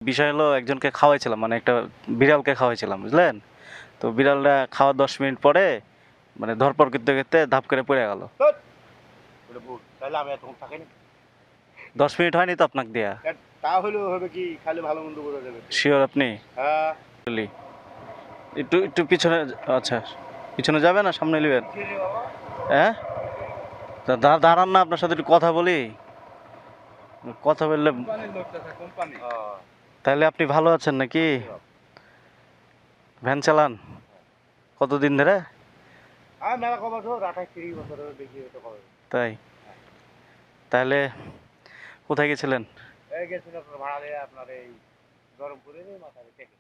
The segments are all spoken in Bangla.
বিষয় হলো একজনকে খাওয়াইছিলাম, মানে একটা বিড়ালকে খাওয়াইছিলাম, বুঝলেন? তো বিড়ালটা খাওয়ার 10 মিনিট পরে মানে ধরপড় করতে করতে ধাপ করে পড়ে গেল। ধুৎ! ওটা ভুল। তাহলে আমি এতক্ষণ থাকিনি। 10 মিনিট হয়নি তো আপনাকে দেয়া। তা হলেও হবে কি, খালি ভালো মন্দ বোঝা যাবে। শিওর আপনি? হ্যাঁ। Really? একটু একটু পিছনে, আচ্ছা পিছনে যাবেন না সামনে নেবেন? কিরে বাবা? হ্যাঁ, তা দাঁড়ান না, আপনার সাথে একটু কথা বলি। কথা বললে কোম্পানির লোকটা, কোম্পানি। তাহলে আপনি ভালো আছেন নাকি? ভ্যান চালান কতদিন ধরে? আর মেলা ক বছর? 28-30 বছরের বেশি হতে হবে। তাই? তাহলে কোথায় গেছিলেন? এই গেছিল আপনার ভাড়া দিয়ে আপনার এই গরমপুরের মাথায় থেকে।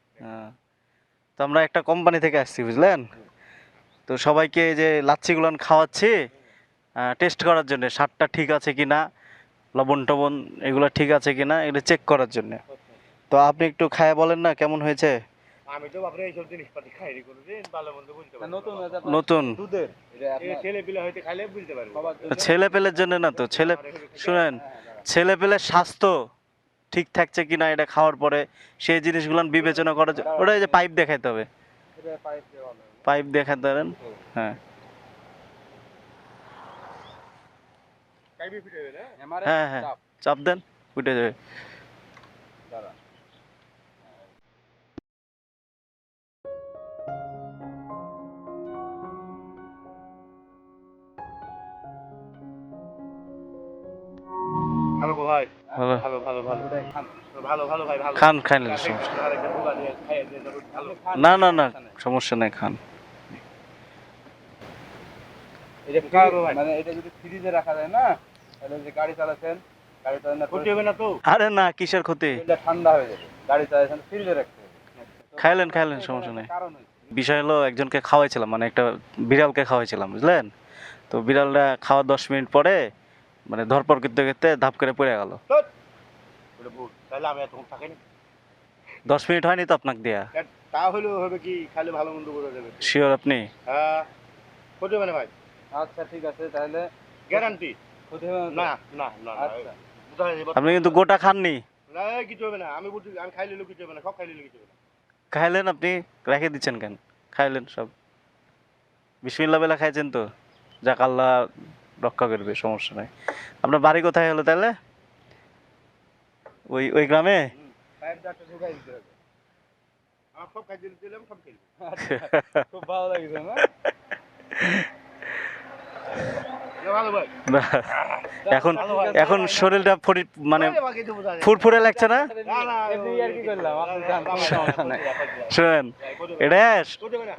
তো আমরা একটা কোম্পানি থেকে আসছি, বুঝলেন? তো সবাইকে এই যে লাচ্ছিগুলান খাওয়াচ্ছি টেস্ট করার জন্য, স্বাদটা ঠিক আছে কি না, লবণ টবণ এগুলো ঠিক আছে কি না, এগুলো চেক করার জন্য। তো আপনি একটু খায়া বলেন না কেমন হয়েছে? আমি তো বাপরে এইসব জিনিসপাতি খাইনি কোনোদিন, ভালো মন্দ বুঝতে পারি নতুন নতুন দুধের ছেলে পিলে হয়তো খাইলে বুঝতে পারবো। ছেলে পেলের জন্য না তো, শুনেন, ছেলে পেলের স্বাস্থ্য ঠিক থাকছে কিনা এটা খাওয়ার পরে সেই জিনিসগুলো বিবেচনা করা যায়। ওটা এই যে পাইপ দেখাইতে হবে, পাইপ দেখাতে পারেন। হ্যাঁ কাইবি ফিটে না? হ্যাঁ হ্যাঁ, চাপ দেন, উঠে যাবে। ভালো ভাই, ভালো ভালো ভালো ভালো ভালো ভালো ভাই, ভালো খান, খাইলে সমস্যা না, না না সমস্যা নাই, খান। মানে এটা যদি ফ্রিজে রাখা যায় না, তাহলে যে গাড়ি চালাচ্ছেন, গাড়ি চালানো ক্ষতি হবে না তো? আরে না, কিসের ক্ষতি? এটা ঠান্ডা হয়ে যাবে। গাড়ি চালাচ্ছেন ফ্রিজে রাখতে হবে। খাইলেন সমস্যা নাই। কারণ হচ্ছে বিষয় হলো একজনকে খাওয়াইছিলাম, মানে একটা বিড়ালকে খাওয়াইছিলাম, বুঝলেন? তো বিড়ালটা খাওয়ার 10 মিনিট পরে মানে ধরপড় করতে করতে ধাপ করে পড়ে গেল। ধুৎ! ওটা ভুল। তাহলে আমি এতক্ষণ থাকিনি। 10 মিনিট হয়নি তো আপনাকে দেয়া। তা হলেও হবে কি, খালি ভালো মন্দ বোঝা যাবে। শিওর আপনি? হ্যাঁ। ক্ষতি হবে না ভাই? আচ্ছা ঠিক আছে, তাহলে গ্যারান্টি? ক্ষতি হবে না না না না না। আচ্ছা। বুঝা যাবে। আপনি কিন্তু গোটা খাননি। না, কিছু হবে না। আমি বুঝি, আমি খাইলে কিছু হবে না, সব খাইলে কিছু হবে না। খাইলেন আপনি, রেখে দিচ্ছেন কেন? খাইলেন সব, বিসমিল্লাহ বেলা খাইছেন তো, যাক আল্লাহ রক্ষা করবে, সমস্যা নাই। আপনার বাড়ি কোথায় হলো তাহলে? ওই ওই গ্রামে? পাইপ ডাক্তার ঢুকাই দিতে হবে। আমার সব খাইতে দিলাম, সব খেলবো। খুব ভালো লাগছে না? ভালো ভাই। না, এখন এখন শরীরটা মানে ফুরফুরে ফুরফুরে লাগছে না? এমনি আর কি করলাম, আপনি জান, কোনো সমস্যা নাই। শুনেন, এটা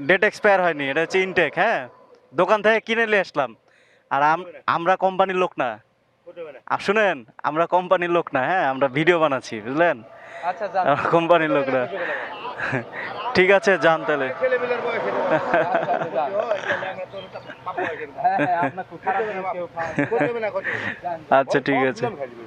ডেট এক্সপায়ার হয়নি, এটা হচ্ছে ইনটেক। হ্যাঁ, দোকান থেকে কিনে নিয়ে আসলাম। আর আমরা কোম্পানির লোক না। শুনেন, আমরা কোম্পানির লোক না, হ্যাঁ, আমরা ভিডিও বানাচ্ছি, বুঝলেন? আচ্ছা যান, কোম্পানির লোক না। ঠিক আছে, যান তাহলে। ছেলেমেয়ের বয়স এটা। আচ্ছা, যান। হ্যাঁ হ্যাঁ, আপনার খুব খারাপ কেউ খাওয়া ক্ষতি হবে না, ক্ষতি হবে না। যান, যান। আচ্ছা ঠিক আছে। খাইলে